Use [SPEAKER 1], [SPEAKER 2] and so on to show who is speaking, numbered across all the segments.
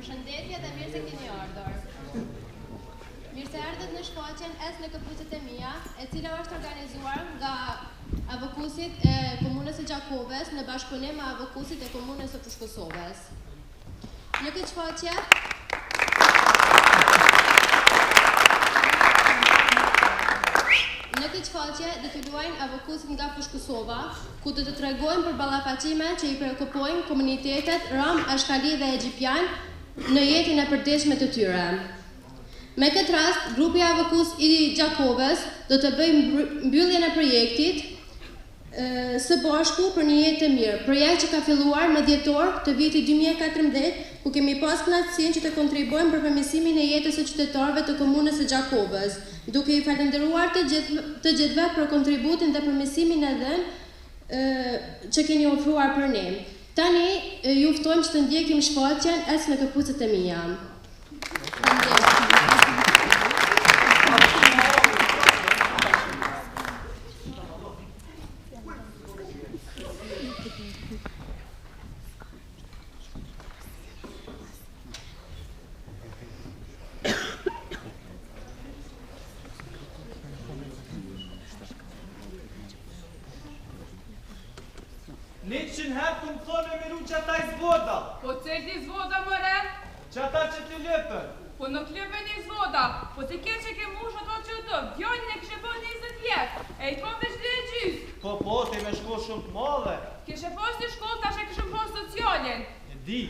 [SPEAKER 1] Përshëndetje dhe mirë se keni ardhur. Mirë se erdhët në shfaqjen S në këpucët e mia, e cila është organizuar nga avokusit e komunës së Gjakovës në bashkëpunim me avokusit e komunës së Pushkosovës. Në këtë shfaqje dhe të luajnë avokusit nga Pushkosova, ku do të tregojnë për ballafaqime që i prekupojnë komunitetet rom, ashkali dhe egjipjan në jetën e përditshme të tyre. Me këtë rast, grupi avokus i Gjakovës do të bëjë mbylljen e projektit së bashku për një jetë të mirë, projekt që ka filluar në dhjetor të vitit 2014, ku kemi pas kënaqësinë që të kontribuojmë për përmirësimin e jetës së qytetarëve të komunës së Gjakovës, duke i falendëruar të gjithëve për kontributin dhe përmirësimin e dhënë që keni ofruar për ne. Tani ju ftojmë që të ndjekim shfaqjen S në këpucët e mia.
[SPEAKER 2] Niqin herë të më thonë e miru që ata i zvoda.
[SPEAKER 3] Po cekti zvoda, mëre?
[SPEAKER 2] Që ata që ti lëpën.
[SPEAKER 3] Po nuk lëpën i zvoda. Po të ke që ke mush ato që të djojnë e kështë bërë 20 vjetë. E i kom veç 2 e gjysë.
[SPEAKER 2] Po, ti me shkollë shumë të madhe.
[SPEAKER 3] Kishe pas të shkollë, tash e këshëm pas socialin.
[SPEAKER 2] E di,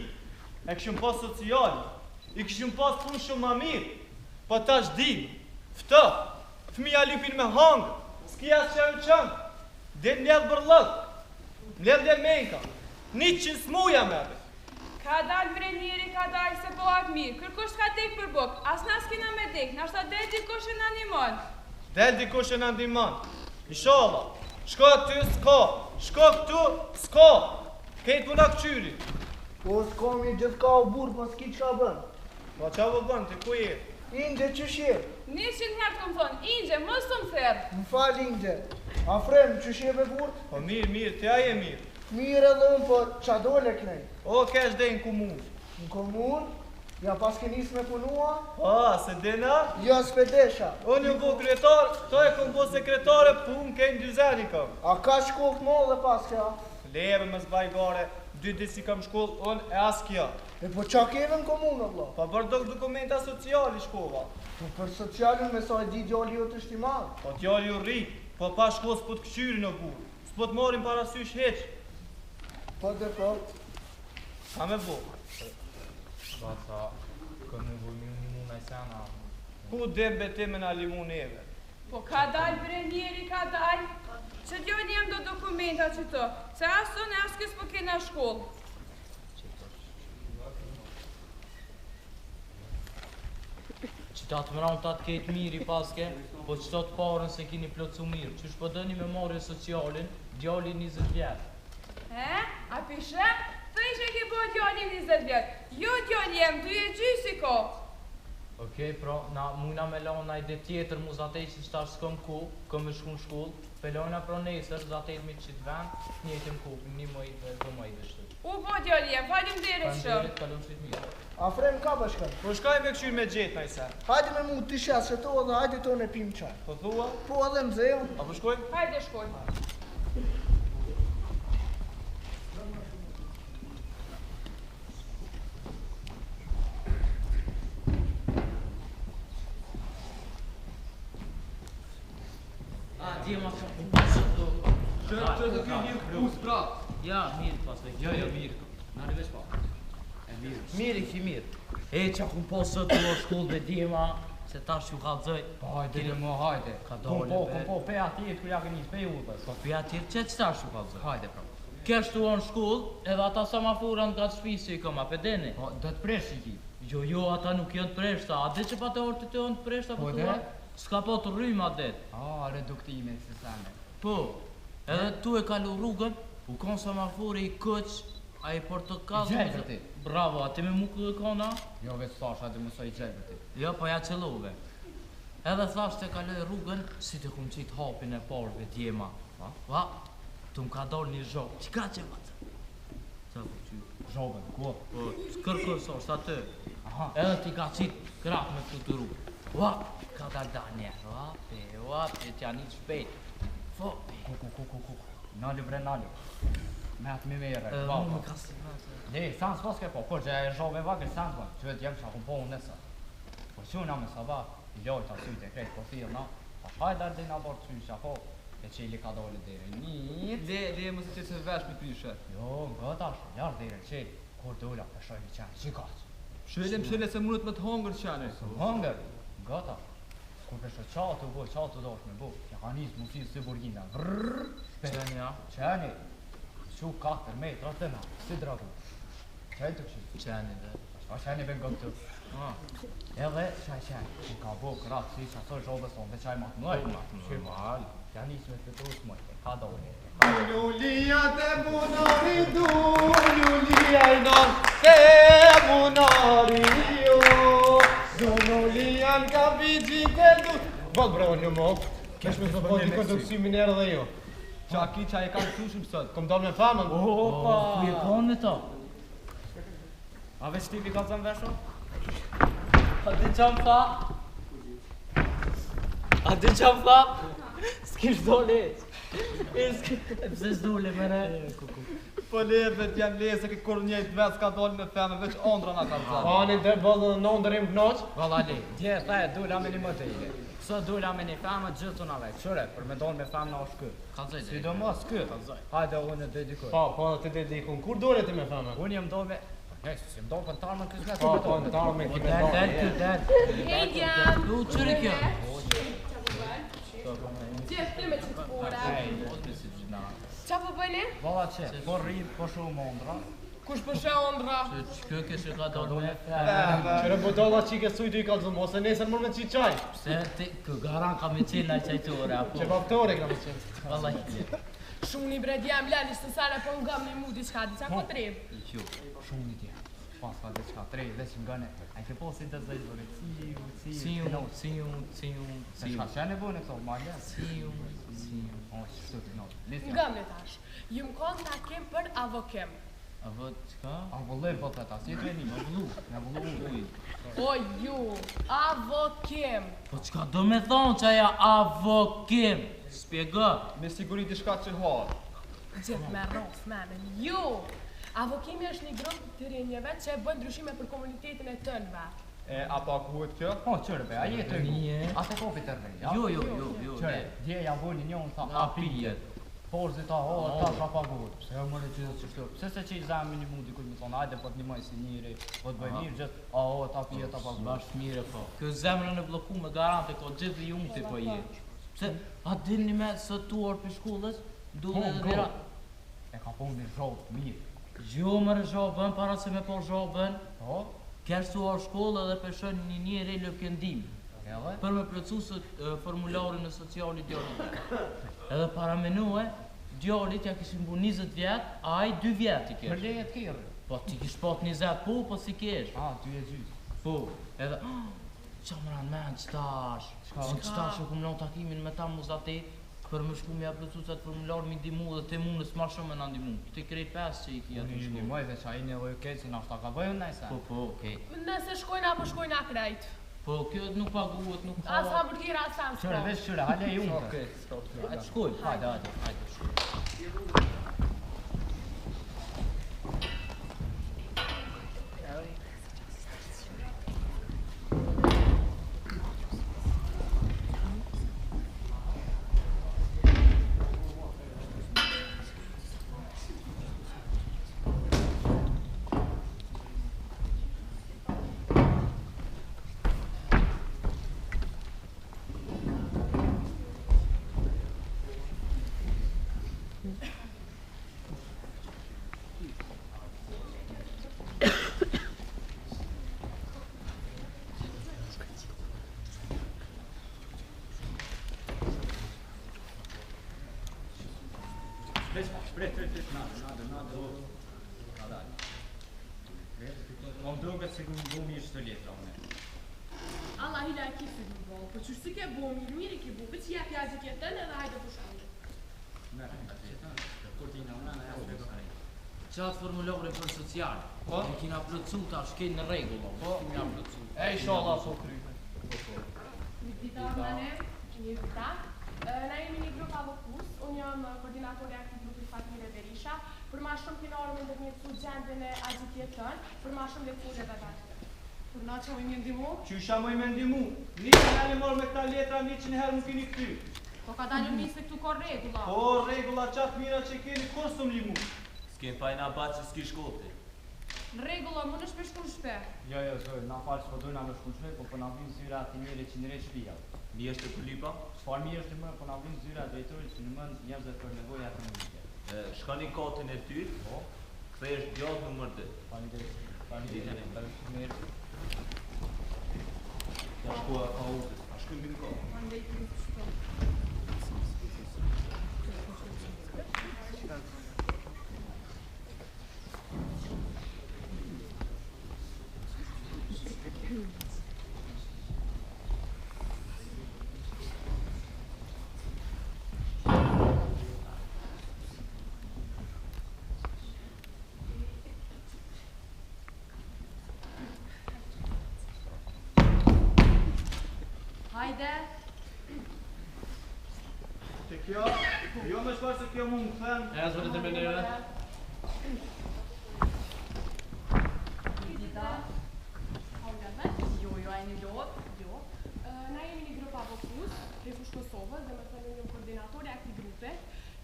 [SPEAKER 2] e këshëm pas socialin. I këshëm pas punë shumë ma mirë. Po tash di, ftë, fëmija lipin me hangë, s'ki as që e qëngë. Dhe mledhë bërlëk. Mledhë dhe menka, 100 smuja me dhe.
[SPEAKER 3] Ka dalë bre njeri, ka dalë se po atë mirë. Kërkush ka tek për buk, as nas kina me dek, nashta del dikush e në animon.
[SPEAKER 2] Del dikush e në animon. Inshallah, shko aty s'ka, shko këtu s'ka. Kejtë puna këqyri.
[SPEAKER 4] Po s'komi gjithë ka o burë, po s'ki që ka bënë.
[SPEAKER 2] Po qa vë bënë, ti ku jetë?
[SPEAKER 4] Ingje që shje?
[SPEAKER 3] 100 herë këmë thonë, Ingje, mos të më therë.
[SPEAKER 4] Më falë Ingje, a fremë që shje me burë?
[SPEAKER 2] Po mirë, ti aje mirë.
[SPEAKER 4] Mirë edhe unë, po qa dole kënej?
[SPEAKER 2] O, kesh dhe në komunë.
[SPEAKER 4] Në komunë? Ja pas ke njës me punua?
[SPEAKER 2] A, se dena?
[SPEAKER 4] Jo, s'pedesha.
[SPEAKER 2] Unë ju bo kretar, to e kom bo sekretare, punë kejnë dyzeni kam.
[SPEAKER 4] A ka shkollë të mollë dhe pas kja?
[SPEAKER 2] Leve më zbajgare, 2 ditë si kam shkollë, unë e as kja.
[SPEAKER 4] E po qa keve në komunë, vla?
[SPEAKER 2] Pa bërdok dokumenta sociali shkova.
[SPEAKER 4] Po për socialin me sa e di djali jo të shtimarë.
[SPEAKER 2] Po djali ju rritë, po pa shkollë s'po të këshyri në burë. S'po të morin parasysh heqë.
[SPEAKER 4] Po dhe po.
[SPEAKER 2] A me bo?
[SPEAKER 5] Ba tha, këmë në vojnë një muna i sena.
[SPEAKER 2] Ku dem betime në alimun eve?
[SPEAKER 3] Po ka dalë bre njeri, ka dalë. Që djojnë jem do dokumenta që të, se asë në asë kësë po kena shkollë.
[SPEAKER 5] Qëta të mëranë të atë ketë mirë i paske, po qëta të parën se kini plotësu mirë, që shpo dëni me marrë socialin, djali 20 vjetë.
[SPEAKER 3] A pishe? Të ishe ke po djali 20 vjetë. Jo djali jem, 2 e gjysë i ko.
[SPEAKER 5] Okej, pra, na mujna me lanë na ide tjetër mu zatej që qëta s'kom ku, kom me shku në shkull, pelojna pra nesër, zatej me qitë vend, njëtëm ku, një mojit dhe dhe mojit shtu.
[SPEAKER 3] U po djali jem, falim dhere shumë.
[SPEAKER 5] Falim dhere, kalon shqit mirë.
[SPEAKER 4] A frem ka bashkan?
[SPEAKER 2] Po shkaj me këshyri me gjetë na i sen.
[SPEAKER 4] Hajde me mu të shes që to dhe hajde to në pim qaj.
[SPEAKER 2] Po thua?
[SPEAKER 4] Po edhe mzejo.
[SPEAKER 2] A po shkojmë?
[SPEAKER 3] Hajde shkojmë.
[SPEAKER 5] Dje ma shumë në pasë të...
[SPEAKER 6] Që të kjo një këpus pra?
[SPEAKER 5] Ja, mirë pasë.
[SPEAKER 6] Jo, mirë. Nari veç pa. E mirë.
[SPEAKER 5] Mirë i ki mirë. E që kun pasë të o shkull dhe djema, se tash ju ka dzëj.
[SPEAKER 6] Pa, hajde në më hajde.
[SPEAKER 5] Ka dole be.
[SPEAKER 6] Kom po, pe ati, ku ja ke njës, pe ju pës.
[SPEAKER 5] Po pja tjerë, që tash ju ka dzëj?
[SPEAKER 6] Hajde pra.
[SPEAKER 5] Keshtu o në shkull, edhe ata sa ma furën nga të shpisë i koma, pe deni.
[SPEAKER 6] Po, do të presh i ki.
[SPEAKER 5] Jo, ata nuk janë të preshta. A dhe që pa të orë të janë të preshta
[SPEAKER 6] Po,
[SPEAKER 5] për tua? S'ka po të rryma det.
[SPEAKER 6] A, reduktime, se sene.
[SPEAKER 5] Po, edhe tu e kalu rrugën, u konë sa ma furë i këq, a i portokall.
[SPEAKER 6] I gjelë ti.
[SPEAKER 5] Bravo, a ti me mu këtë kona?
[SPEAKER 6] Jo, veç thasha dhe mësoj i gjelë ti.
[SPEAKER 5] Jo, pa ja qëllove. Edhe thash të kaloj rrugën, si të kum qitë hapin e parve djema. Va, të më ka dorë një zhokë, që ka që vëtë? Sta po ty.
[SPEAKER 6] Zhobën, ku?
[SPEAKER 5] Po, s'kërkër sa, shta të.
[SPEAKER 6] Aha.
[SPEAKER 5] Edhe ti ka qit krap me fluturu. Wap, ka ta danje. Wap, e t'ja një shpejt. Fopi.
[SPEAKER 6] Ku. Nalë bre, nalë. Me atë mi mere,
[SPEAKER 5] Mu me ka si vazë.
[SPEAKER 6] Le, sans pas ke po, që e zhobë e vakër sans po. Që vetë jem që akun po unë nësa. Po që unë me saba, i lojtë a sytë e krejtë, po thirë na. Pa hajtë arë dhe nga borë të qysha, po. E që i li ka dole dhere njët.
[SPEAKER 2] Le mos të se vesh me pryshe.
[SPEAKER 6] Jo, gëta shë, jarë dhere që kur dola përshoj një qenë, që kaqë.
[SPEAKER 2] Shële se mundet me të hongër qene.
[SPEAKER 6] Hongër, gëta. Kur përshoj qatë u boj, qatë u dosh me bo. Ja ka njësë mu fisë si burgina.
[SPEAKER 5] Qeni, ja?
[SPEAKER 6] Qeni. Shu 4 metra të me, si dragu. Qeni të kështu.
[SPEAKER 5] Qeni dhe.
[SPEAKER 6] A qeni ben gëtë të. Edhe qaj qeni, që ka bo kratë si që aso zhobës tonë dhe qaj matë mëj.
[SPEAKER 5] Normal.
[SPEAKER 6] Ja njësë me të trus mëj, e ka dole.
[SPEAKER 2] Lulia te bunari du, Lulia I non te bunari jo. Lulia n'ka vijin te du. Vot bre, unë një mok. Kesh me të po t'i konduksimin erë dhe jo. Qaki qa e ka në tushim sot. Kom dal me famën.
[SPEAKER 5] Opa! Ku je konë me ta?
[SPEAKER 6] A veç tipi ka zëmë vesho?
[SPEAKER 5] A din qam fa? S'kish dole. Pse s'dole mere?
[SPEAKER 2] Po leve t'jan lese ke kur njejt vetë s'ka dal me famën, veç ondra na ka zënë.
[SPEAKER 4] Ani dhe bëllë në ndërim knoq?
[SPEAKER 6] Valla le, dje e thaje dula me një më të ile. Së dula me një famë gjithë të në vejtë, qëre, për me donë me famë në është kë.
[SPEAKER 5] Kalzoj dhe.
[SPEAKER 6] Sidomos kë. Hajde unë e dedikoj.
[SPEAKER 4] Po të dedikun. Kur dole ti me famën?
[SPEAKER 6] Unë jem do me... Si jem do për në tarë me kësë me
[SPEAKER 4] Po në tarë me kime
[SPEAKER 5] Del, del.
[SPEAKER 3] Hej, jam!
[SPEAKER 5] Du, qëri kjo?
[SPEAKER 3] Gjithë të me që të bura. Qa po bëjni?
[SPEAKER 6] Valla që, po rrim, po shumë mondra.
[SPEAKER 3] Kush përshe ondra?
[SPEAKER 5] Që kjo kështë ka dole me
[SPEAKER 4] Qëre budolla qike sujtu I ka zëmë, ose nesër mërë me qi qaj.
[SPEAKER 5] Pse ti, kë garan ka me qenë na qajtore, apo?
[SPEAKER 4] Që paftore këna me qenë.
[SPEAKER 5] Valla hitje.
[SPEAKER 3] Shumë një bred jam lani së sara po ngam një mu diçka po treb.
[SPEAKER 5] I qo.
[SPEAKER 6] Shumë një tje. Pas ka dhe qka 3, dhe që ngane. A I ke po si të zëjtë vore,
[SPEAKER 5] Ciu.
[SPEAKER 6] Se shka që e në bojnë e këto, ma lë.
[SPEAKER 5] Ciu.
[SPEAKER 6] O, që së të knotë.
[SPEAKER 3] Ngam në tash. Jum kon ta kem për avokem.
[SPEAKER 5] A vë qka?
[SPEAKER 6] A vëllër po të ta, si e të e një, me vëllu uj.
[SPEAKER 3] O ju, avokem.
[SPEAKER 5] Po qka do me thonë që aja avokim? Spjega.
[SPEAKER 2] Me siguri diçka që harë.
[SPEAKER 3] Gjithë me rrof, memen. Ju, avokimi është një grup të rinjeve që bën ndryshime për komunitetin e tënve.
[SPEAKER 2] E, apo akuhet kjo?
[SPEAKER 6] Po, qërë be, a jetë e
[SPEAKER 5] Nije.
[SPEAKER 6] A të kopi të rrej, ja?
[SPEAKER 5] Jo.
[SPEAKER 6] Qërë, dje ja bojnë një unë, tha, a pijet. Porzi ta ho, ta shapagot. Pse e mërë gjithë që shtë. Pse se që I zami një mundi kuj me thonë, ajde po të një maj si njëri, po të bëj mirë gjithë, a ho, ta pijet, ta pagot.
[SPEAKER 5] Bash mire po. Kjo zemrën e blokume garante ko gjithë I unë ti po je. Pse, a dilni me së tuar për shkullës? Duhe dhe dhera.
[SPEAKER 6] E ka po një zhobë, mirë.
[SPEAKER 5] Jo mërë zhobën, para se me po zhobën.
[SPEAKER 6] Po,
[SPEAKER 5] Kesh tuar shkollë edhe përshën një njëri lëpkëndim.
[SPEAKER 6] edhe?
[SPEAKER 5] Për me plëcu së formularin e sociali djallit. Edhe para menue, djallit ja kishin bu 20 vjetë, a ai 2 vjetë I
[SPEAKER 6] Për
[SPEAKER 5] kesh.
[SPEAKER 6] lejet kjerë.
[SPEAKER 5] Po ti kish pat 20 po si kesh.
[SPEAKER 6] A, ty e gjysë.
[SPEAKER 5] Po, edhe, qa më ranë men qëtash? Unë qëtash e kum në takimin me ta muzatet, për më shku me plëcu se të formular mi dimu dhe te munës ma shumë me në ndimu. Ti krejt 5 që I kja të
[SPEAKER 6] Një
[SPEAKER 5] shku.
[SPEAKER 6] moj dhe që a I një lojë keqë, si nashta ka bëjën najse.
[SPEAKER 5] Po, okej.
[SPEAKER 3] Nëse shkojnë apo shkojnë akrejt.
[SPEAKER 5] Po, kjo nuk paguhet, nuk ka.
[SPEAKER 3] As hamburgera, as sam
[SPEAKER 6] Qërë, veç qërë, hale I unë.
[SPEAKER 2] Okej,
[SPEAKER 5] Hajde shkoj.
[SPEAKER 6] Hajde.
[SPEAKER 5] Shkoj.
[SPEAKER 6] Më duket se këmë bu mirë shtë letra, unë.
[SPEAKER 3] Allah hila e kifi në bolë, po qërë si ke bo mirë ki bo, për që jep jazit jetën edhe hajde për shkollë.
[SPEAKER 6] Merë, atë jetën, kur ti në unë, e asë
[SPEAKER 5] Qatë formulore për social.
[SPEAKER 2] Po?
[SPEAKER 5] E kina plëcu tash, kejnë në regullo.
[SPEAKER 2] Po?
[SPEAKER 5] Kina plëcu.
[SPEAKER 2] E inshallah po krype.
[SPEAKER 7] Mirëdita, mirëdita. Na jemi një grup avokus, unë jam koordinatorja e këtij grupi Fatmire Berisha, për ma shumë kinarë me ndërmjetësu gjendjen e agjitjetën, për ma shumë lekture dhe vazhde. Për na që më ndimu?
[SPEAKER 2] Qysha më i me ndimu. 100 herë morë me këta letra, 100 herë më keni këty.
[SPEAKER 7] Po ka dalë njëse këtu ka regula.
[SPEAKER 2] Po, regula qatë mira që keni, kur së më limu?
[SPEAKER 8] S'kem fajna ba që s'ki shkollë.
[SPEAKER 7] Në regula, më në shpe shku në shpe.
[SPEAKER 6] Jo, zoj, na falë që po dojna me shku në shpe, po na vinë zyra ati njëri që nire shpia.
[SPEAKER 8] Mi është të kulipa?
[SPEAKER 6] Shfar mi është më, po na vinë zyra drejtorit që në mënd njerëzve për nevoja të mëndike.
[SPEAKER 8] Shkani katën e tytë,
[SPEAKER 6] Po,
[SPEAKER 8] këthe është gjatë nëmër 2.
[SPEAKER 6] Faleminderit.
[SPEAKER 8] Ja shkua ka utës, a shkujnë bimë ka.
[SPEAKER 7] Andej të në shpe. Hajde.
[SPEAKER 2] Te kjo, jo me shfarë se kjo mu më këthen.
[SPEAKER 5] E zonë të menire.
[SPEAKER 7] Mirëdita. Jo, a një lot, jo. Na jemi një grup avokus, Refush Kosovës, dhe me thënë një koordinatorja e këtij grupe.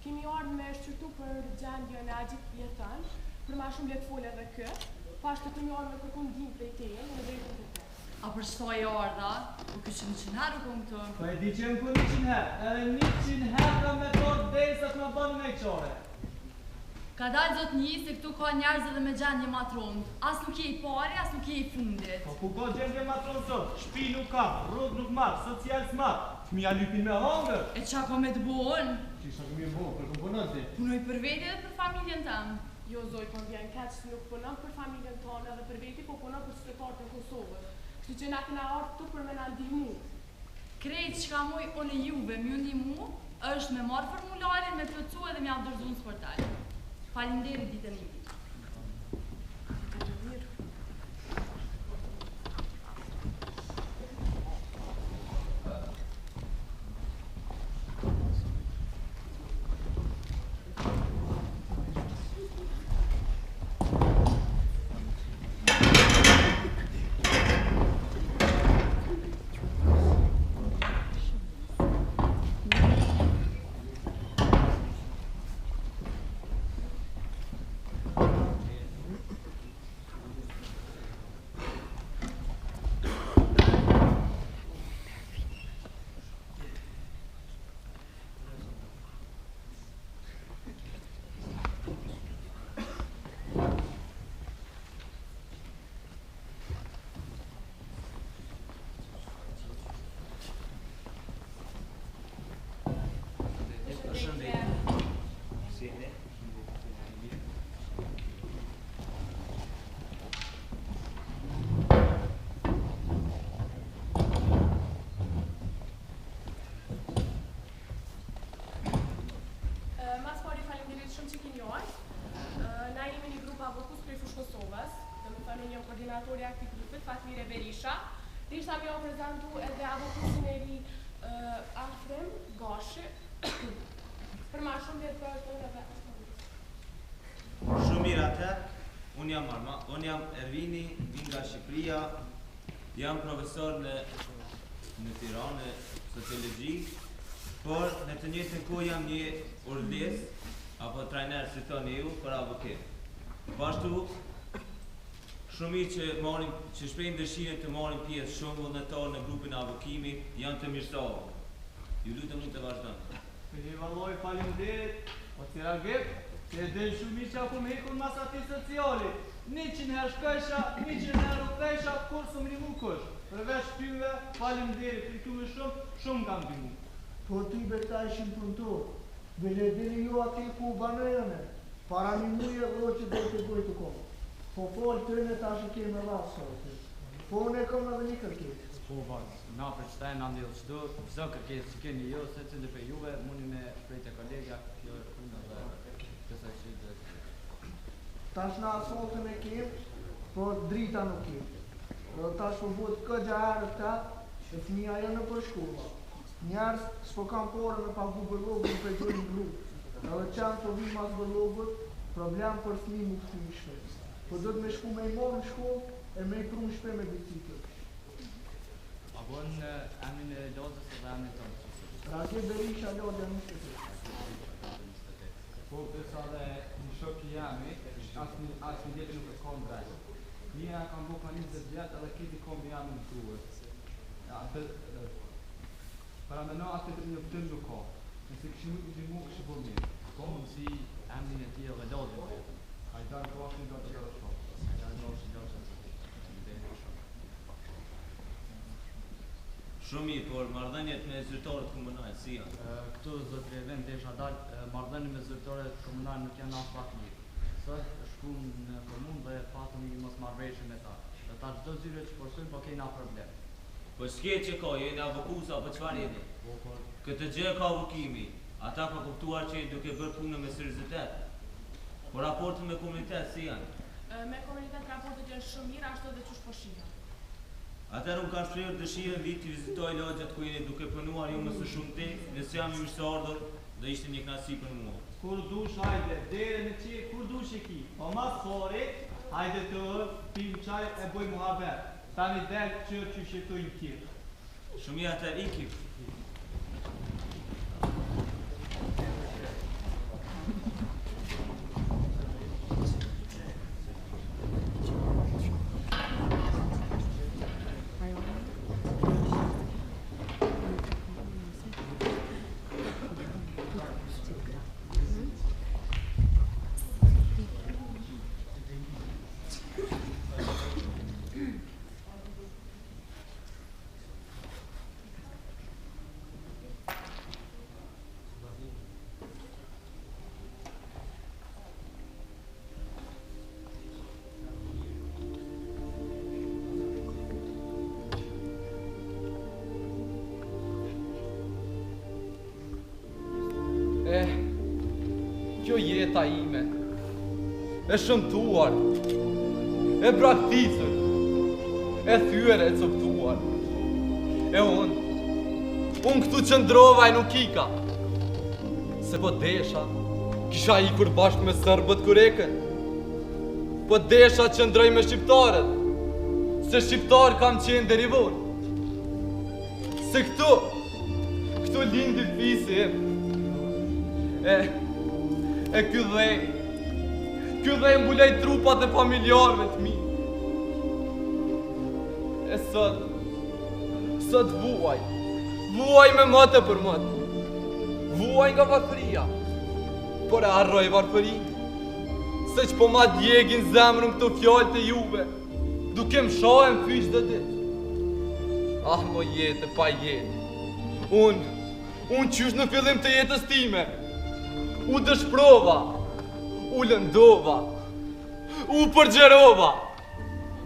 [SPEAKER 7] Kemi ardhur me shqyrtu për gjendjen e agjitjetën, për ma shumë letë folë edhe kë, pashtë të kemi ardhur me kërkun dim prej teje në drejtën të te.
[SPEAKER 9] A për shto e ardha, u kështë 100 herë u kom këtu.
[SPEAKER 2] Po e di që më për 100 herë, edhe 100 herë ka me torë dhejë sa të më bënë në i qore.
[SPEAKER 9] Ka dalë zot një se këtu ka njerëz edhe me gjendje matrond. As nuk je i pari, as nuk je i fundit.
[SPEAKER 2] Po ku ka gjendje matronë sot, shpi nuk kam, rrug nuk marë, social s'marë, fëmija lypin me hangër.
[SPEAKER 9] E qa ka me të buon?
[SPEAKER 2] Qisha këmi e bo, për këmë punën ti?
[SPEAKER 9] Punoj për vete dhe për familjen tem.
[SPEAKER 7] Jo, zoj, po vjen keq se nuk punon për familjen tonë edhe për veti, po punon për qytetarët e Kosovës. Kështu që na kena ardhur këtu për me na ndihmu.
[SPEAKER 9] Krejt që ka muj unë e juve m'ju ndihmu, është me marrë formularin, me plëcu edhe m'ja dorëzu në sportal. Faleminderit ditën e ditë.
[SPEAKER 7] Koordinatorja e këtij grupi, Fatmire Berisha, Tisha më prezentu edhe avokusin e ri Afrem Gashi, për ma shumë dhe për të dhe
[SPEAKER 8] Shumë mirë atër, unë jam Ervini, vin nga Shqipëria, jam profesor në Tiranë, sociologji, por në të njëjtën kohë jam një urdhës apo trajner si thoni ju për avokat. Pashtu shumë që shprehin dëshirën të marrin pjesë shumë vullnetarë në grupin e avokimit janë të mirësohur. Ju lutem nuk të vazhdoni.
[SPEAKER 2] Për valloj faleminderit, po si reagim, se dhe shumë që aku me hekur mas ati sociali. 100 herë shkësha, 100 herë rukësha, kur së më rimu kush. Përveç tyve, faleminderit, për këtu me shumë kam dimu.
[SPEAKER 4] Po ty beta ishin punëtor, bele dini ju ati ku banojene, para një muje dhe që dhe të bëjtë kohë. Po folë të në tash i kemë rrasë sotë. Po unë e kom edhe një kërkesë.
[SPEAKER 6] Po vazë, na për qëtaj në ndilë qdo, zë kërkesë që keni jo, se cilë për juve, mundi me shprejtë e kolegja, kjo e fundë dhe kësa që i dhe.
[SPEAKER 4] tash në asoltën e kem, por drita nuk kem. Tash po bëhet këgja herët ta, e fëmija jo në përshkulla. Njerës s'po kam porë me pagu bërlogën për gjojnë grupë. Edhe qanë të vinë mas bërlogët, problem për fëmi më këtu i shpe. Po do të me shku me i morë në shkollë, e me i pru në shpe me biciklet.
[SPEAKER 5] A bon emrin e lodhës dhe emrin të mësë?
[SPEAKER 4] Rake Berisha lodhja në shpe.
[SPEAKER 6] Po përsa dhe një shok i jemi, asë një djetë nuk e kom drejtë. Mija kam bo ka 20 vjetë edhe kiti kom jam në duhet. Para me në atë të një pëtëm nuk ka. Nëse këshë nuk të mu këshë po mirë.
[SPEAKER 5] Ko mund si emrin e ti dhe lodhën të?
[SPEAKER 6] Hajdar po ashtë një do të të shok.
[SPEAKER 5] Hajdar po ashtë një do të të
[SPEAKER 8] Shumë mirë, por marrëdhëniet me zyrtarët komunal si janë?
[SPEAKER 5] Këtu zotri e vend desha dalë, marrëdhënie me zyrtarët komunal nuk janë as pak mirë. Sot shkum në komunë dhe patëm një mosmarrëveshje me ta. Dhe ta çdo zyre që porsojnë po kena problem.
[SPEAKER 8] Po s'ke që ka, jeni avokusa apo çfarë jeni? Këtë gjë ka avokimi. Ata ka kuptuar që duke bërë punën me seriozitet. Po raportet me komunitet si janë?
[SPEAKER 7] Me komunitet raportet janë shumë mirë, ashtu edhe çush po shihen.
[SPEAKER 8] Atër unë kam shprehur dëshirën vit të vizitoj lagjet ku jeni duke punuar jo më së shumti, nëse jam i mirëseardhur dhe ishte një kënaqësi për mua.
[SPEAKER 2] Kur dush hajde, dere në qirë, kur dush e ki. Po mas fori, hajde të pim qaj e bëj muhabet. Tani del qërë që shjetojnë kirë.
[SPEAKER 8] Shumë i atër ikim.
[SPEAKER 10] Kjo jeta ime, e shëmtuar, e braktisur, e thyër e coptuar. E unë këtu qëndrova e nuk ika, se po desha, kisha ikur bashkë me sërbët kureken. Po desha qëndroj me shqiptarët, se shqiptar kam qenë derivor. Se këtu lindi fisi im. E ky dhej mbulej trupat e familjarëve të mi. E sot vuaj me mëte për mëte. Vuaj nga varfëria, por e harroj varfëri, se që po ma djegin zemrën këto fjallë të juve, duke më shohem fyq dhe dit. Ah, mo jetë, pa jetë. Unë qysh në fillim të jetës time, u dëshprova, u lëndova, u përgjerova,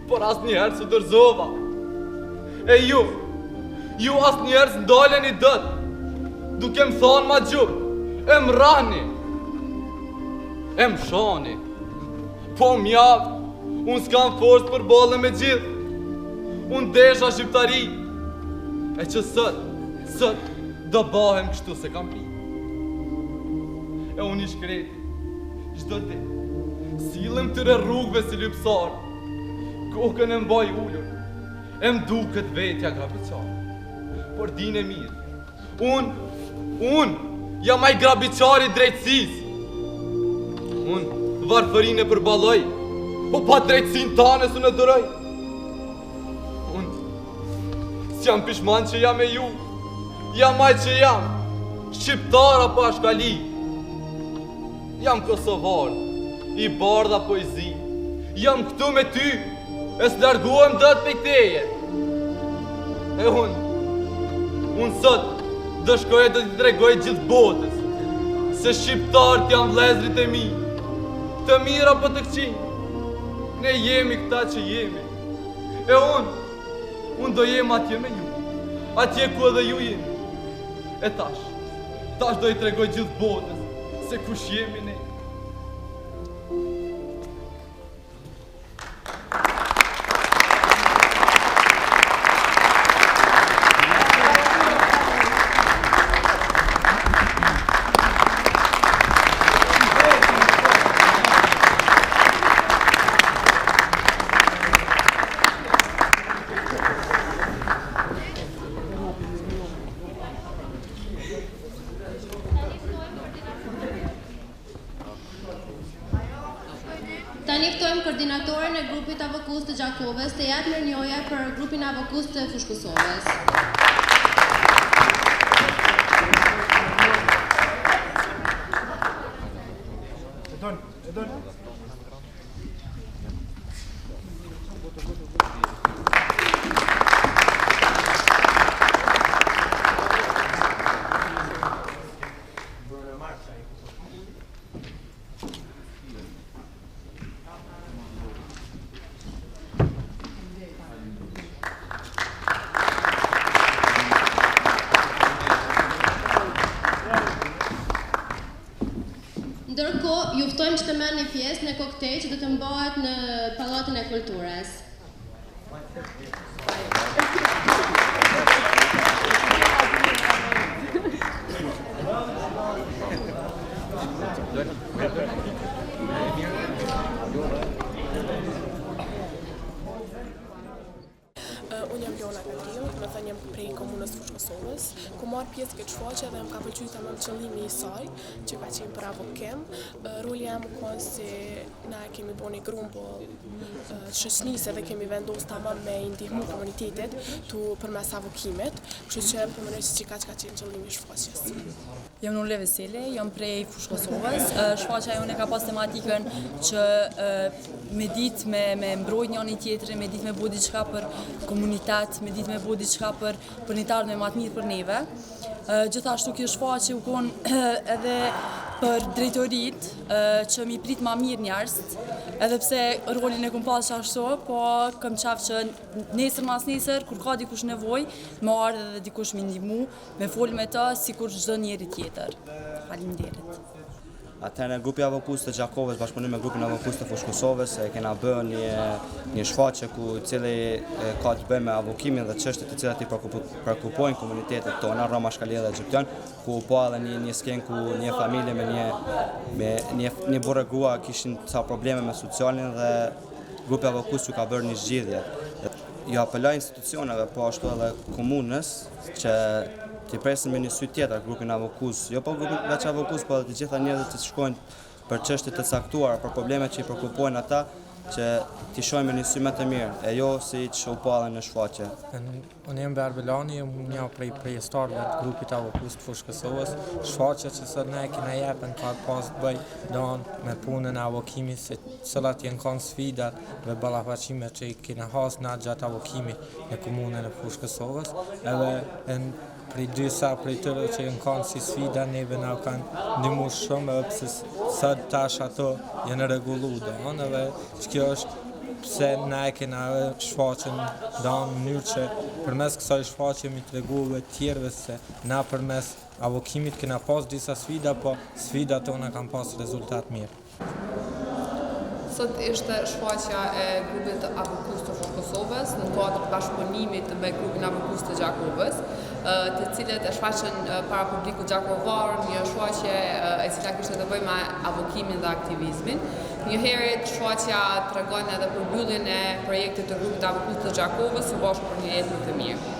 [SPEAKER 10] por as njerë së dërzova. E ju as njerë së ndalen i dëtë, duke më thonë ma gjupë, e më rani, e më shani. Po mjavë, unë s'kam forës për bollë me gjithë, unë desha shqiptari, e që sët, do bahem kështu se kam pi. E unë i shkreti, gjdo dit, silëm tëre rrugve si lypsar, kokën e mbaj ullur, e mduket vetja grabiqar. Por din e mirë, unë jam aj grabiqari drejtësis. Unë varfërin e përbaloj, po pa drejtësin tane së në dëroj. Unë s'jam pishman që jam e ju, jam aj që jam, shqiptar apo ashkali. Jam kosovar, i bardha poezi. Jam këtu me ty, e s'larguhem dët pe këteje. E unë sot dëshkoj e do t'i tregoj gjithë botës, se shqiptarët janë vlezrit e mi, të mirë apo të këqinj. Ne jemi këta që jemi. E unë do jem atje me ju, atje ku edhe ju jemi. E tash do i tregoj gjithë botës, se kush jemi ne.
[SPEAKER 1] ftojmë koordinatorin e grupit Avokus të Gjakovës të jap mirënjohje për grupin Avokus të Fushkosovës. Ndërkohë, ju ftojmë që të merrni pjesë në koktejl që do të mbahet në Pallatin e Kulturës.
[SPEAKER 7] Unë jam Jona Gabriel, me thënë jam prej komunës Fushkosovës, ku marrë pjesë këtë shfaqje dhe më ka pëlqyer tamam qëllimi i saj, që ka qenë për avokem. Roli jam ka se na kemi bërë një grumbull shoqënisë dhe kemi vendosur tamam me i ndihmu komunitetit përmes avokimit, kështu që po mendoj se ka qenë qëllimi i shfaqjes.
[SPEAKER 9] Jam Nurle Veseli, jam prej Fushkosovës. Shfaqja jonë ka pas tematikën që me ditë me mbrojt njëri tjetrin, me ditë me bëu diçka për komunitet, me ditë me bëu diçka për një ardhmë më të mirë për neve. Gjithashtu kjo shfaqje u kon edhe për drejtorit që mi prit ma mirë njerëz, edhe pse rolin e kom pas ashtu, po kam qaf që nesër mas nesër, kur ka dikush nevoj, më ardhe edhe dikush mi ndihmu, me fol me ta si kur çdo njeri tjetër. Faleminderit.
[SPEAKER 11] Atëherë grupi Avokus të Gjakovës bashkëpunim me grupin Avokus të Fushkosovës kena bërë një shfaqje ku cili ka të bëjë me avokimin dhe çështjet të cilat i përkupojnë komunitetet tona, Roma, Shkalia dhe Egjiptian, ku po edhe një skenë ku një familje me një burrë grua kishin ca probleme me socialin dhe grupi Avokus ju ka bërë një zgjidhje. Ju apeloj institucioneve, po ashtu edhe komunës që t'i presin me një sy tjetër grupin Avokus, jo po grupin veç Avokus, po edhe të gjitha njerëzit që shkojnë për çështje të caktuara, për probleme që i përkupojnë ata, që t'i shohim me një sy më të mirë, e jo siç u pa në shfaqje.
[SPEAKER 12] Unë jam Berbelani, një prej pjesëtarëve të grupit Avokus të Fushkosovës. Shfaqja që sot ne kena jepen ka pas të bëj donë me punën e avokimit, se cilat janë kanë sfidat dhe ballafaqime që i kena hasë na gjatë avokimit në komunën e Fushkosovës, edhe prej disa prej tëre që janë kanë si sfida, neve na kanë ndihmu shumë, edhe pse sot tash ato janë rregullu donë, edhe kjo është pse na e kena shfaqen në mënyrë që përmes kësaj shfaqje mi treguve tjerëve se na përmes avokimit kena pas disa sfida, po sfidat tona kanë pas rezultat mirë.
[SPEAKER 13] Sot ishte shfaqja e grupit Avokus të Fushkosovës në kuadër të bashkëpunimit me grupin Avokus të Gjakovës, të cilët e shfaqën para publikut gjakovar një shfaqje e cila kishte të bëjë me avokimin dhe aktivizmin. Njëherët shfaqja tregon edhe për mbylljen e projektit të grupit Avokus të Gjakovës së bashku për një jetë më të mirë.